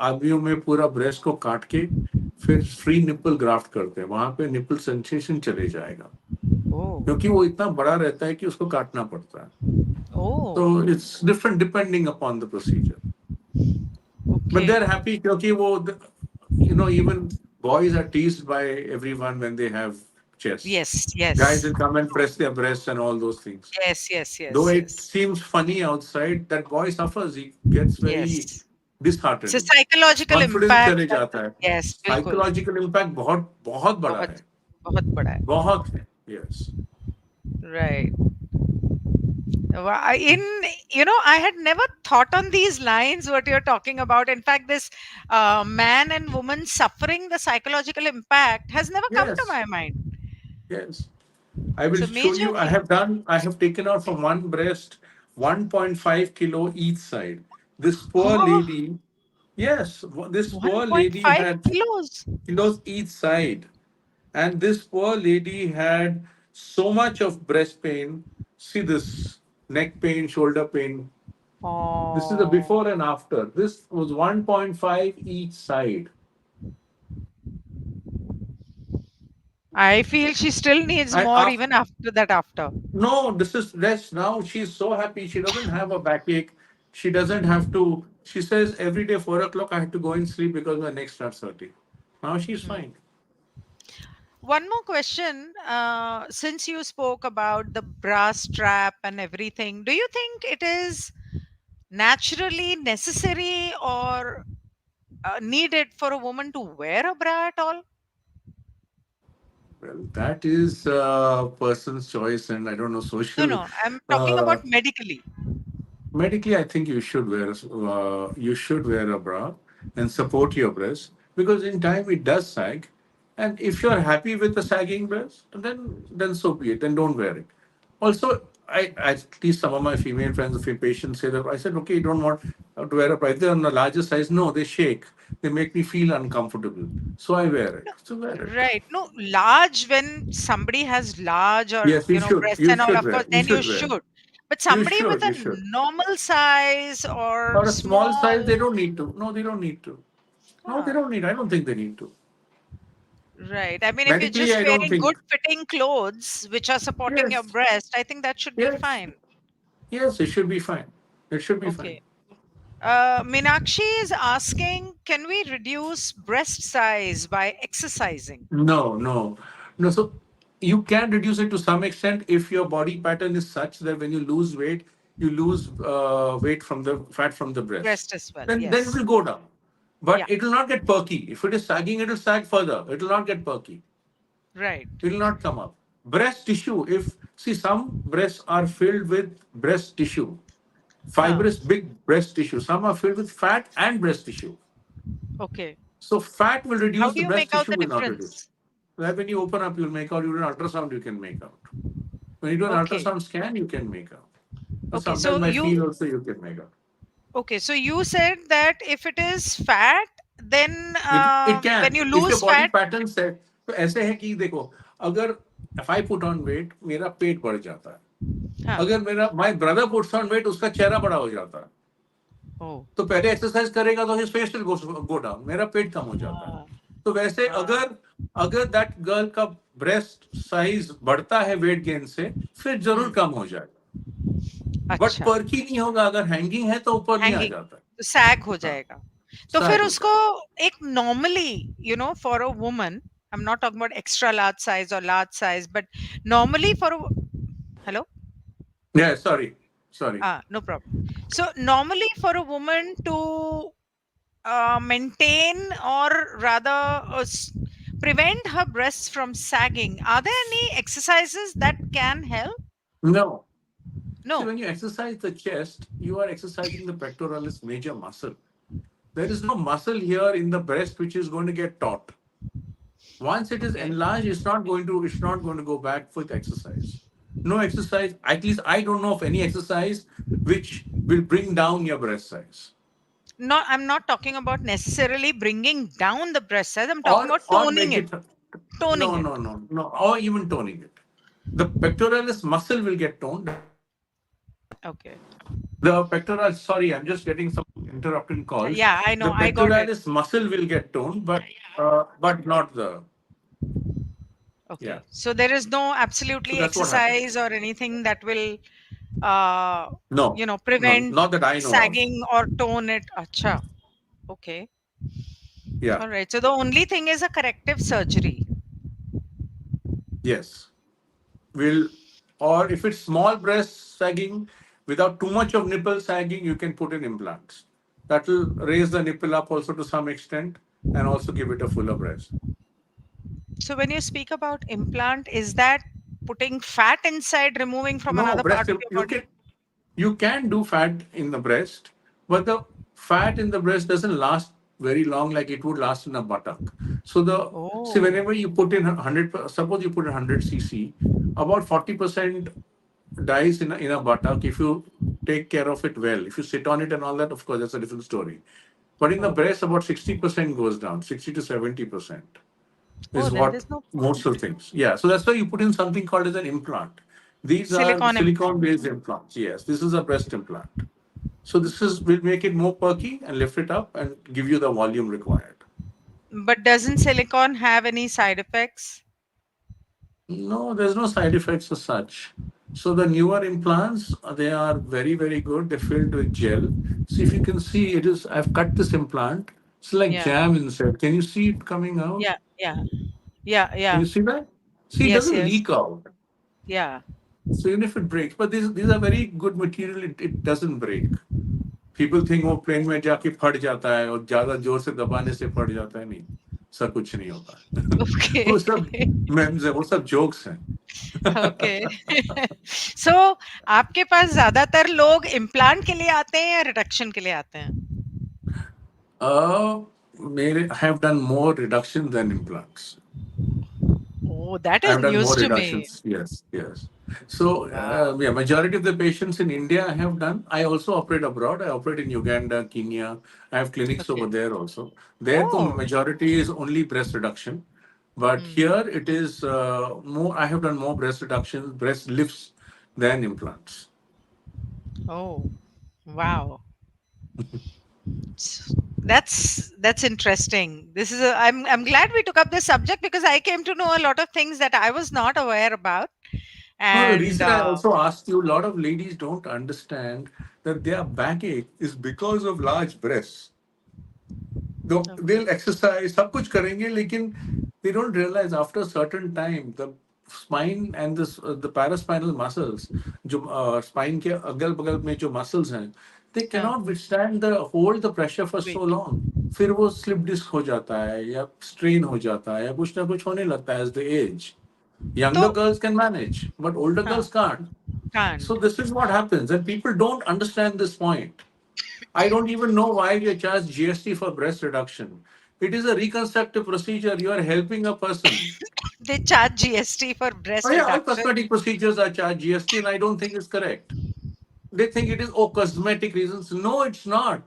आदमियों में पूरा ब्रेस्ट को काट के फिर फ्री निप्पल ग्राफ्ट करते हैं, वहां पे निप्पल सेंसेशन चले जाएगा, Oh, क्योंकि वो इतना बड़ा रहता है कि उसको काटना पड़ता है. oh, So it's different depending upon the procedure. But okay. they're happy क्योंकि वो, even boys are teased by everyone when they have chest. Yes, Guys yes. will come and press their breasts and all those things. Yes, yes, Though yes, it yes. seems funny outside, that boy suffers. He gets very Yes. It's a disheartened. psychological Confidence impact चले that, जाता है. yes, बिल्कुल. Psychological impact बहुत बहुत बड़ा बहुत है. बहुत बड़ा है. बहुत है. Yes. Right. In, I had never thought on these lines what you're talking about. In fact, this man and woman suffering the psychological impact has never come to Yes. my mind. Yes. I will It's a show major you. thing. I have taken out from one breast 1.5 kilo each side. This poor Oh, lady, yes, this poor lady 1.5 had kilos. kilos each side. And this poor lady had so much of breast pain. See this neck pain, shoulder pain. This is the Oh, before and after. This was 1.5 each side. I feel she still needs And more after, even after that. After. no, this is less. Now she's so happy. She doesn't have a backache. She doesn't have to. She says every day 4 o'clock I have to go and sleep because my neck starts hurting. Now she's Hmm. fine. One more question. Since you spoke about the bra strap and everything, do you think it is naturally necessary or needed for a woman to wear a bra at all? Well, that is a person's choice, and I don't know No, social. no. I'm talking about Uh, medically. Medically, I think you should wear a bra and support your breast, because in time it does sag, and if you're happy with the sagging breast, then so be it. Then don't wear it. Also, at least some of my female friends, a few patients say that I said, okay, you don't want to wear a bra. If they're on the larger size, no, they shake. They make me feel uncomfortable, so I wear it. No, So wear it. right. No, large when somebody has large or Yes, you should. breasts You and all, should of wear. course, You then you should wear. should. But You somebody with should. a You should. normal size or Or a small size, small, they don't need to. No, they don't need to. No, they ah, don't need. I don't think they need to. right. I mean, if you're Medically, just I don't wearing good think. fitting clothes which are supporting your Yes, breast, I think that should be yes, fine. yes. It should be fine. It should be fine. Okay. Minakshi is asking, can we reduce breast size by exercising? No, no, no. So you can reduce it to some extent if your body pattern is such that when you lose weight, you lose weight from the fat from the breast. Breast as well. Then it Yes. will go down, but Yeah. it will not get perky. If it is sagging, it will sag further. It will not get perky. Right. It will not come up. Breast tissue. If see, some breasts are filled with breast tissue, Huh. fibrous big breast tissue. Some are filled with fat and breast tissue. Okay. So fat will How reduce, do the you breast make out tissue the will not reduce. difference? Like when you open up, you'll make out. You do an ultrasound, you can make out. When you do an Okay. ultrasound scan, you can make out. But Okay. sometimes So my you feel also you can make out. okay. So you said that if it is fat, then It when can. you If your lose body fat, pattern set, तो ऐसे है कि देखो, अगर if I put on weight, मेरा पेट बढ़ जाता है. huh? अगर मेरा my brother puts on weight, उसका चेहरा बड़ा हो जाता है. Oh. तो पहले एक्सरसाइज करेगा तो his face will go down. मेरा पेट कम हो जाता है. Ah, तो वैसे ah, अगर अगर दैट गर्ल का ब्रेस्ट साइज बढ़ता है वेट गेन से, फिर जरूर hmm. कम हो जाएगा. बट अच्छा. पर्की नहीं होगा. अगर हैंगिंग है तो ऊपर नहीं आ हैंगिंग जाता है. तो सैग हो हाँ, जाएगा. तो फिर सैग हो उसको जाएगा. एक normally for a woman, I am not talking about extra large size और large size, but normally for hello, Yeah, sorry. no problem. So normally for a woman to maintain or rather prevent her breasts from sagging, are there any exercises that can help? No. See, No. when you exercise the chest, you are exercising the pectoralis major muscle. There is no muscle here in the breast which is going to get taut. Once it is Okay. enlarged, it's not going to go back with exercise. No exercise. At least I don't know of any exercise which will bring down your breast size No, I'm not talking about necessarily bringing down the breast size. I'm talking about or toning make it. it. Toning No, it. no, no, no, or even toning it. The pectoralis muscle will get toned. That's not the issue. Okay. The pectoral. Sorry, I'm just getting some interrupting calls. Yeah, I know. The I got it. pectoralis muscle will get toned, but not the. Yeah. Okay. So there is no So absolutely that's what exercise happens. or anything that will, uh, No, no, prevent not that I know of. sagging or tone it. Acha. Okay. Yeah. All right. So the only thing is a corrective surgery. Yes. Will or if it's small breast sagging without too much of nipple sagging, you can put in implants. That will raise the nipple up also to some extent and also give it a fuller breast. So when you speak about implant, is that putting fat inside, removing from No, another breast part of your you body? can you can do fat in the breast, but the fat in the breast doesn't last very long like it would last in a buttock. So the see Oh. whenever you put in 100, suppose you put in 100 cc, about 40% dies in a buttock if you take care of it well. If you sit on it and all that, of course, that's a different story. But in the Oh. breast, about 60% goes down, 60 to 70% Oh, is then what there's no most point. of things. Yeah, so that's why you put in something called as an implant. These are Silicone implant. silicone-based implants. Yes, this is a breast implant. So this is will make it more perky and lift it up and give you the volume required. But doesn't silicone have any side effects? No, there's no side effects as such. So the newer implants, they are very, very good. They're filled with gel. See if you can see it is. I've cut this implant. It's like Yeah. jam inside. Can you see it coming out? Yeah. Yeah. Yeah. Can Yeah. you see that? See, it Yes. doesn't Yes. leak out. Yeah. So even if it breaks, but these are very good material. It doesn't break. People think वो plane में जाके फट जाता है और ज्यादा जोर से दबाने से फट जाता है नहीं ऐसा कुछ नहीं होता Okay. वो सब memes है वो सब jokes हैं ओके सो आपके पास ज्यादातर लोग इम्प्लांट के लिए आते हैं या रिडक्शन के लिए आते हैं? uh, I have done more reduction than implants. Oh, that I is have done news more to me. reductions. Yes, yes. So, Wow. yeah, majority of the patients in India I have done. I also operate abroad. I operate in Uganda, Kenya. I have clinics over Okay. there also. There, the Oh. majority is only breast reduction, but Hmm. here it is more. I have done more breast reductions, breast lifts than implants. Oh. Wow. That's interesting. This is I'm glad we took up this subject because I came to know a lot of things that I was not aware about. No, the And reason I also asked you, a lot of ladies don't understand that their backache is because of large breasts. okay. They'll exercise, सब कुछ करेंगे लेकिन they don't realize after a certain time the spine and the paraspinal muscles जो spine के अगल बगल में जो muscles हैं they हाँ, cannot withstand the hold the pressure for so wait. long. फिर वो slip disc हो जाता है या strain हो जाता है या कुछ ना कुछ होने लगता है as they age. तो Younger girls can manage, but older हाँ, girls can't. So can't. this is what happens, and people don't understand this point. I don't even know why you charge GST for breast reduction. It is a reconstructive procedure. You are helping a person. They charge GST for Oh breast yeah, all reduction. cosmetic procedures are charged GST, and I don't think it's correct. They think it is cosmetic reasons. No, it's not.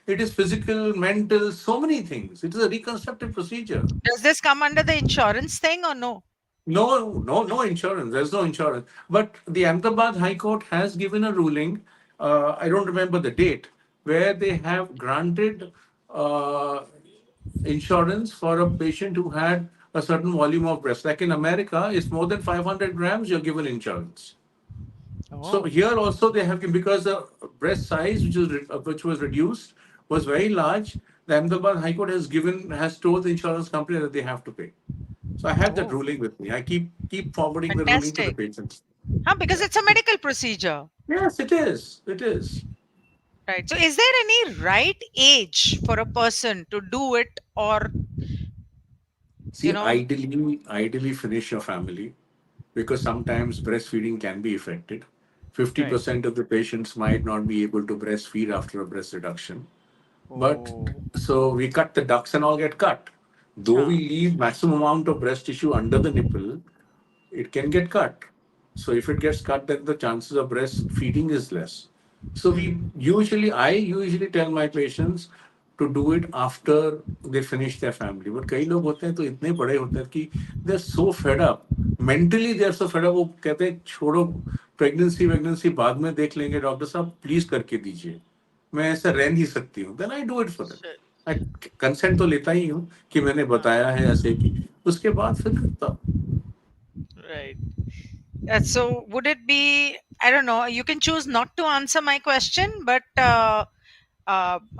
It is physical, mental, so many things. It is a reconstructive procedure. Does this come under the insurance thing or no? No, no, no insurance. There's no insurance. But the Ahmedabad High Court has given a ruling. I don't remember the date where they have granted uh, insurance for a patient who had a certain volume of breast. Like in America, it's more than 500 grams. You're given insurance. So Oh, here also they have because the breast size which was reduced was very large. The Ahmedabad High Court has told the insurance company that they have to pay. So I have that oh, ruling with me. I keep forwarding the ruling to the fantastic. patients. Huh, because Yeah. it's a medical procedure, Yes, it is. It is. right? So, is there any right age for a person to do it, or you See, know, ideally finish your family because sometimes breastfeeding can be affected. Fifty right? percent of the patients might not be able to breastfeed after a breast reduction. But Oh, so we cut the ducts and all get cut. Though huh. we leave maximum amount of breast tissue under the nipple, it can get cut. So if it gets cut, then the chances of breastfeeding is less. So Hmm. I usually tell my patients to do it after they finish their family. But कई लोग होते हैं तो इतने बड़े होते हैं कि they're so fed up. Mentally they're so fed up. वो कहते हैं छोड़ो, प्रेगनेंसी बाद में देख लेंगे, डॉक्टर साहब प्लीज करके दीजिए, मैं ऐसा रह नहीं सकती हूँ. Then I do it for Shit. That. I consent तो लेता ही हूँ कि मैंने हाँ, बताया है ऐसे की, उसके बाद फिर करता हूँ. right. So would it be, I don't know, you can choose not to answer my question, but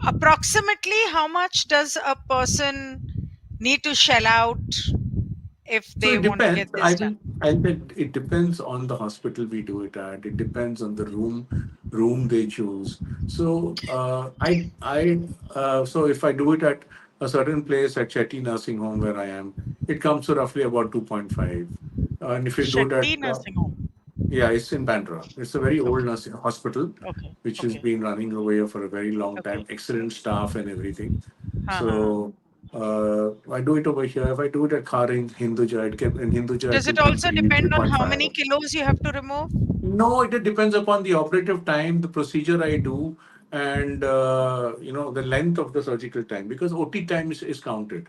approximately how much does a person need to shell out if So they it want to depends. get this done? I think it depends on the hospital we do it at. It depends on the room they choose. So so if I do it at a certain place at Chetty Nursing Home where I am, it comes to roughly about 2.5. And if you do it at Shetty nursing home. yeah, it's in Bandra. It's a very old Okay, nursing hospital, okay, which has okay, been running over here for a very long time. okay. Excellent staff and everything. Ha, ha, ha. So I do it over here. If I do it at Kharing, Hinduja, in Hinduja it Does will it come also to depend on how 3.5. many kilos you have to remove? No, it depends upon the operative time, the procedure I do, and the length of the surgical time, because OT time is counted.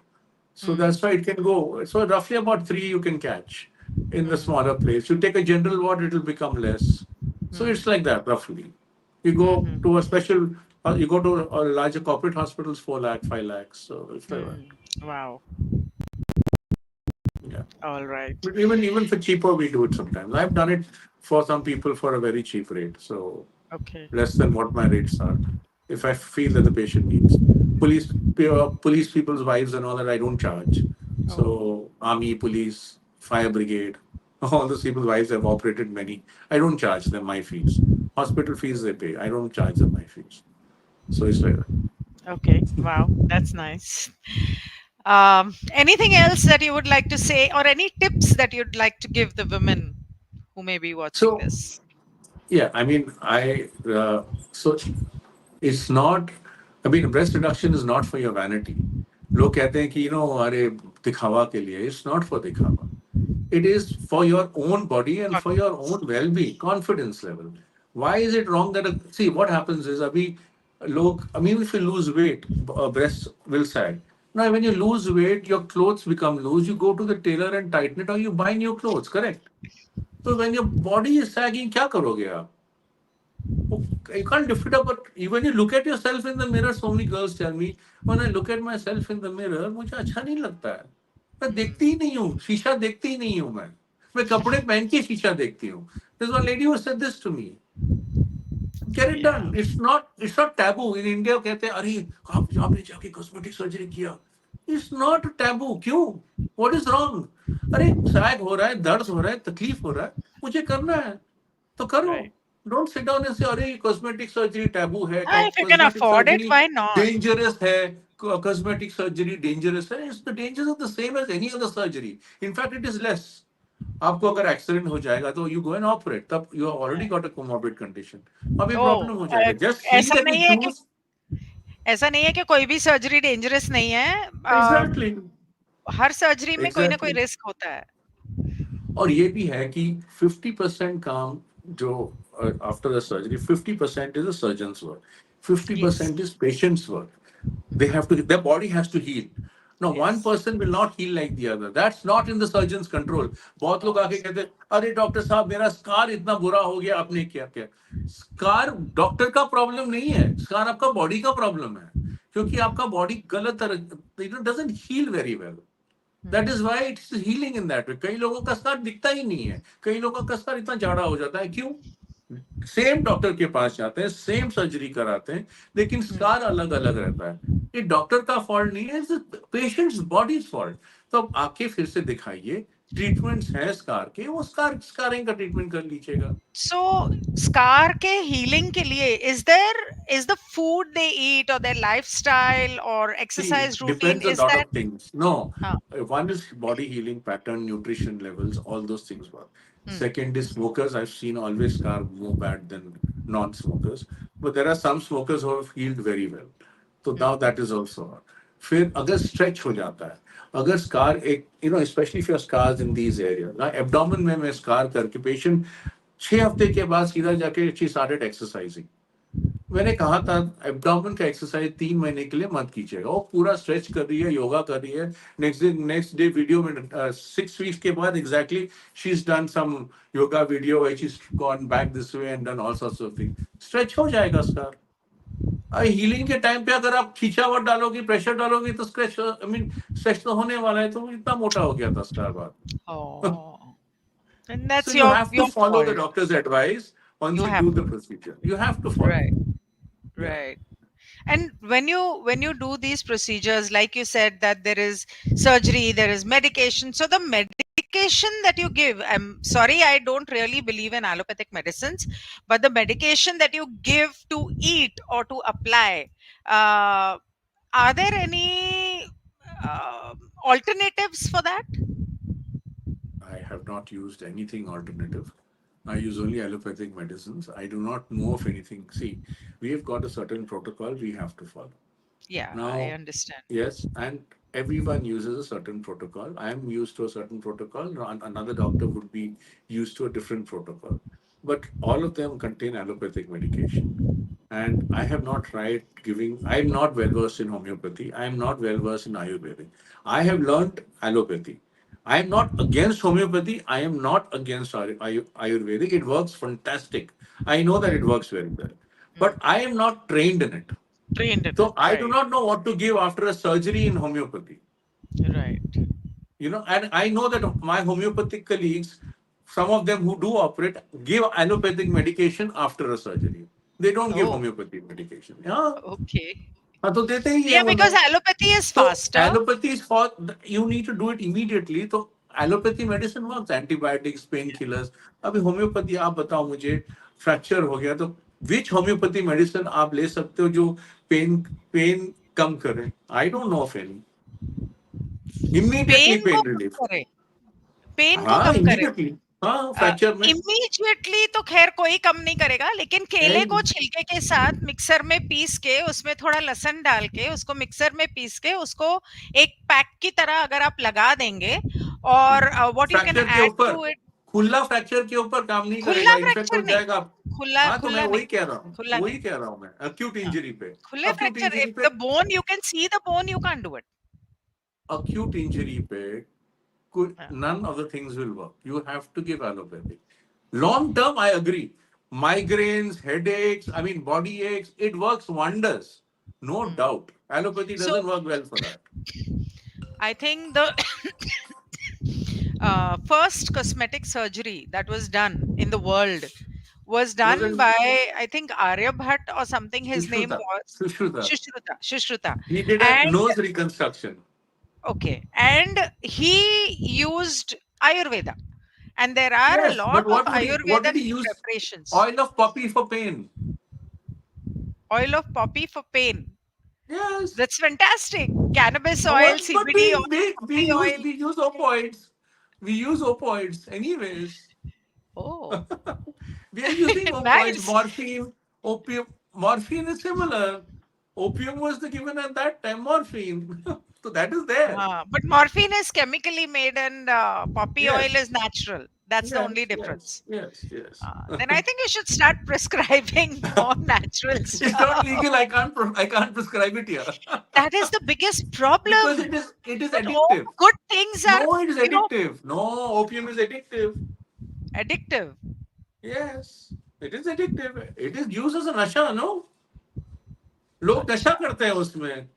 So Hmm. that's why it can go. So roughly about three you can catch in the Hmm. smaller place. You take a general ward, it will become less. So it's Hmm. like that roughly. You Hmm. go Hmm. to a special, you go to a larger corporate hospitals, 4 lakh, 5 lakhs. So it's like that. Hmm. Wow. Yeah. All right. But even for cheaper, we do it sometimes. I've done it for some people for a very cheap rate. So Okay. less than what my rates are, if I feel that the patient needs. Police people's wives and all that, I don't charge. Oh. So army, police, fire brigade, all those people's wives have operated many. I don't charge them my fees. Hospital fees they pay. I don't charge them my fees. So it's like that. Okay. Wow. That's nice. Anything else that you would like to say, or any tips that you'd like to give the women who may be watching So this? yeah, I mean, so it's not. I mean, breast reduction is not for your vanity. लोग कहते हैं कि अरे दिखावा के लिए. It's not for दिखावा. It is for your own body and for your Confidence. own well-being, confidence level. Why is it wrong that see what happens is abhi I mean if you lose weight, breasts will sag. Now when you lose weight, your clothes become loose. You go to the tailor and tighten it, or you buy new clothes. Correct. So when your body is sagging, क्या करोगे आप? You can't lift it up, but even you look at yourself in the mirror, so many girls tell me, when I look at myself in the mirror, मुझे अच्छा नहीं लगता है. मैं देखती ही नहीं हूँ, शीशा देखती ही नहीं हूँ मैं कपड़े पहन के शीशा देखती हूँ. There's one lady who said this to me. Get it Yeah. done. It's not taboo. In India कहते हैं अरे आपने जाके cosmetic surgery किया. It's not taboo. क्यों? What is wrong? अरे सैग हो रहा है, दर्द हो रहा है, तकलीफ हो रहा है, मुझे करना है तो करो. Right. Don't sit down and say अरे cosmetic surgery taboo है, Ah, if you can cosmetic afford it, surgery why not? dangerous है, cosmetic surgery dangerous है. It's the dangers are the same as any other surgery. In fact, it is less. आपको अगर accident हो जाएगा तो you go and operate, तब you already got a comorbid condition, अभी Oh, problem हो जाएगा. जस्ट सी ऐसा दैट यू नहीं है कि चूज. ऐसा नहीं है कि कोई भी सर्जरी डेंजरस नहीं है. एग्जैक्टली. हर सर्जरी में कोई ना कोई एग्जैक्टली. रिस्क होता है. और ये भी है कि 50% काम जो after the surgery, 50% is a surgeons work, fifty Yes. Percent is patients work. They have to, their body has to heal. Now, one Yes. person will not heal like the other. That's not in the surgeon's control. बहुत लोग आके कहते हैं अरे doctor साहब मेरा scar इतना बुरा हो गया, आपने क्या क्या. स्कार डॉक्टर का प्रॉब्लम नहीं है, स्कार आपका बॉडी का प्रॉब्लम है, क्योंकि आपका बॉडी गलत तरह doesn't heal very well. That is why it's healing in that way. कई लोगों का स्कार दिखता ही नहीं है, कई लोगों का स्कार इतना जाड़ा हो जाता है. क्यों? सेम डॉक्टर के पास जाते हैं, सेम सर्जरी कराते हैं, लेकिन Hmm. स्कार अलग अलग रहता है. ये डॉक्टर का फॉल्ट नहीं है, पेशेंट्स बॉडी फॉल्ट. तो अब आके फिर से दिखाइए, ट्रीटमेंट्स हैं स्कार के, वो स्कारिंग का ट्रीटमेंट कर लीजिएगा. So, scar के healing के लिए, is the food they eat or their lifestyle or See, exercise routine, depends a is lot that? of things. No, Huh. one is body healing pattern, nutrition levels, all those things work. Hmm. Second is smokers. I've seen always scar more bad than non-smokers, but there are some smokers who have healed very well. So now Hmm. that is also on. फिर अगर stretch हो जाता है, अगर scar एक specially for scars in these area ना, abdomen में मैं स्कार करके पेशेंट 6 हफ्ते के बाद सीधा जाके शी स्टार्टेड एक्सरसाइजिंग। मैंने कहा था एब्डोमेन का एक्सरसाइज 3 महीने के लिए मत कीजिएगा, वो पूरा स्ट्रेच कर रही है, योगा कर रही है। नेक्स्ट डे वीडियो में 6 वीक्स के बाद exactly she is done some yoga video, she is gone back this way and done all sorts of thing. Stretch हो जाएगा उसका। हीलिंग के टाइम पे अगर आप खिंचावट डालोगे, प्रेशर डालोगे, तो स्ट्रेच आई मीन स्ट्रेच तो होने वाला है। तो इतना मोटा हो गया था उसका बाद। Oh, and So that's you have to your follow the fault. doctor's advice once You you have do the to. procedure. You have to follow. Right. Yeah. Right. And when you do these procedures, like you said that there is surgery, there is medication. So the medication that you give, I'm sorry, I don't really believe in allopathic medicines, but the medication that you give to eat or to apply, uh, are there any alternatives for that? I have not used anything alternative. I use only allopathic medicines. I do not know of anything. See, we have got a certain protocol we have to follow. Yeah, I Now, understand. yes, and everyone uses a certain protocol. I am used to a certain protocol. Another doctor would be used to a different protocol. But all of them contain allopathic medication. And I have not tried giving, I am not well versed in homeopathy. I am not well versed in Ayurvedic. I have learned allopathy. I am not against homeopathy. I am not against Ayurvedic. It works fantastic. I know that it Hmm. works very well. But Hmm. I am not trained in it. Trained in it, So I do right? not know what to give after a surgery in homeopathy. Right. And I know that my homeopathic colleagues, some of them who do operate, give allopathic medication after a surgery. They don't give Oh, homeopathic medication. Yeah. okay. हाँ तो देते ही है Yeah, वो because लोग। allopathy is तो faster. Allopathy is for you need to do it immediately. तो allopathy medicine works, antibiotics, pain killers. अभी homeopathy आप बताओ मुझे, फ्रैक्चर हो गया तो विच होम्योपैथी मेडिसिन आप ले सकते हो जो पेन पेन कम करे? I don't know of any. Immediately pain को पेन कम रिलीफ। करे, पेन को हाँ कम करे। इमीडिएटली। हाँ फ्रैक्चर में। इमीडिएटली तो खैर कोई कम नहीं करेगा, लेकिन केले को छिलके के साथ मिक्सर में पीस के उसमें थोड़ा लहसुन डाल के उसको मिक्सर में पीस के उसको एक पैक की तरह अगर आप लगा देंगे, और व्हाट यू कैन फ्रैक्चर के ऐड ऊपर, टू इट। खुला फ्रैक्चर के ऊपर काम नहीं करेगा, खुला इन्फेक्ट हो फ्रैक्चर नहीं, जाएगा। खुला हाँ तो मैं खुला नहीं, वही कह रहा हूँ, खुला वही नहीं। कह रहा हूँ मैं, अक्यूट हाँ, इंजरी पे। खुले अक्यूट फ्रैक्चर, इंजरी इफ पे, the bone you can see the bone you can do it. acute injury पे none of the things will work. You have to give allopathy. Long term, I agree. Migraines, headaches, I mean body aches, it works wonders. No doubt. Allopathy So doesn't work well for that. I think the first cosmetic surgery that was done in the world was It was done in by, I think, Aryabhat or something. His name Sushruta. was Sushruta. Shushruta. He did a And nose reconstruction. okay, and he used Ayurveda, and there are a Yes, lot but of what did Ayurvedic he use? preparations. Oil of poppy for pain. Oil of poppy for pain. Yes. That's fantastic. Cannabis oil, What? But CBD oil, poppy oil. we use opioids. We use opioids anyways. Oh, We are using opioids, nice. morphine, opium. Morphine is similar. Opium was the given at that time, morphine. So that is there. But morphine is chemically made and poppy oil Yes, is natural. That's the only yes, yes, difference. yes, yes. Then I think you should start prescribing more natural It's not stuff. legal. I can't prescribe it here That is the biggest because problem. it is That all addictive. good things are, No, it is you know, addictive. No, opium is addictive. addictive. Yes, it is addictive. It is used as a nasha, no? लोग नशा अच्छा, करते हैं उसमें।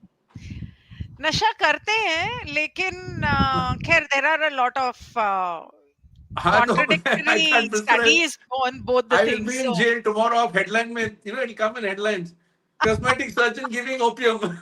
नशा करते हैं, लेकिन खैर there are a lot of हाँ तो I contradictory can't prescribe. studies on both the I will things. be in So jail tomorrow of headline में, it'll come in headlines. Cosmetic surgeon giving opium.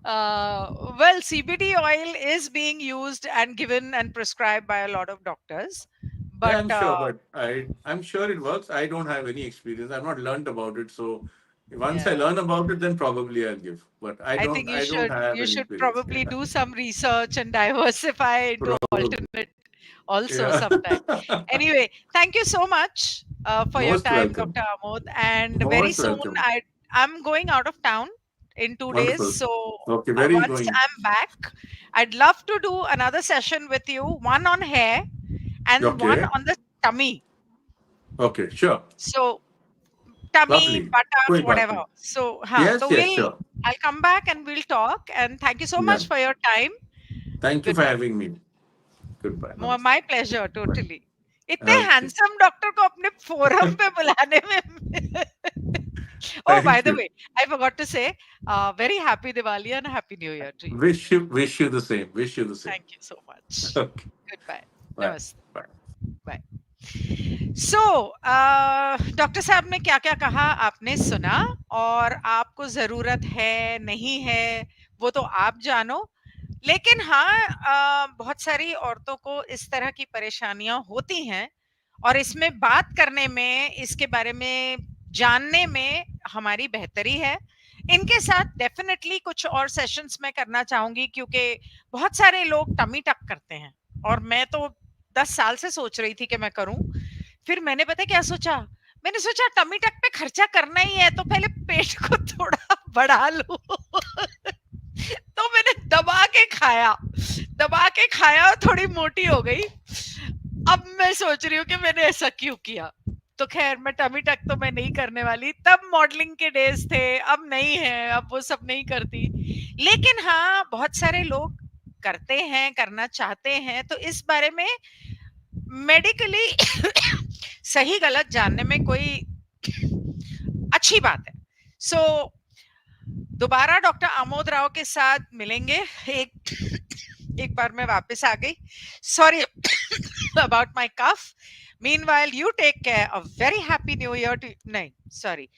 well, CBD oil is being used and given and prescribed by a lot of doctors, Yeah, but I'm sure, but I'm sure it works. I don't have any experience. I've not learned about it. So once I yeah, learn about it, then probably I'll give. But I think I don't have you any should experience. probably Yeah, do some research and diversify into probably. alternate also Yeah. sometime. Anyway, thank you so much for your Most time, welcome. Dr. Amod, and very Most soon welcome. I'm going out of town. in 2 days. Wonderful. So Okay, where are you once going? I'm back, I'd love to do another session with you, one on hair and one Okay. on the tummy. Okay, sure. So tummy, Lovely. buttock, कोई बात whatever. नहीं. So, Yes, so yes, sure. I'll come back and we'll talk. And thank you so Yeah. much for your time. Thank you for Goodbye. having me. Goodbye. Namaste. My pleasure, Bye. totally. इतने Okay. Handsome doctor को अपने forum पे बुलाने में Oh, by Thank the you. way, I forgot to say, very happy Diwali and a happy New Year to you. Wish you the same. Wish you the same. Thank you so much. Okay. Goodbye. Bye. Namaste. Bye. Bye. So doctor साहब ने क्या क्या कहा आपने सुना, और आपको जरूरत है नहीं है वो तो आप जानो, लेकिन हाँ, बहुत सारी औरतों को इस तरह की परेशानियां होती हैं, और इसमें बात करने में, इसके बारे में जानने में हमारी बेहतरी है। इनके साथ डेफिनेटली कुछ और सेशंस मैं करना चाहूंगी, क्योंकि बहुत सारे लोग टमी टक करते हैं, और मैं तो 10 साल से सोच रही थी कि मैं करूं। फिर मैंने पता है क्या सोचा, मैंने सोचा टमी टक पे खर्चा करना ही है तो पहले पेट को थोड़ा बढ़ा लूं। तो मैंने दबा के खाया और थोड़ी मोटी हो गई। अब मैं सोच रही हूँ कि मैंने ऐसा क्यों किया। तो खैर, मैं टमी टक तो मैं नहीं करने वाली। तब मॉडलिंग के डेज थे, अब नहीं है, अब वो सब नहीं करती। लेकिन हाँ, बहुत सारे लोग करते हैं, करना चाहते हैं, तो इस बारे में मेडिकली सही गलत जानने में कोई अच्छी बात है। सो दोबारा डॉक्टर आमोद राव के साथ मिलेंगे। एक बार मैं वापस आ गई, sorry about my cough. Meanwhile you take care, a very happy new year to, नहीं सॉरी,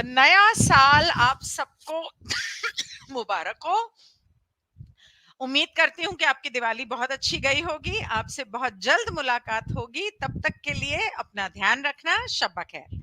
नया साल आप सबको मुबारक हो। उम्मीद करती हूँ कि आपकी दिवाली बहुत अच्छी गई होगी। आपसे बहुत जल्द मुलाकात होगी। तब तक के लिए अपना ध्यान रखना। शब्बा खैर।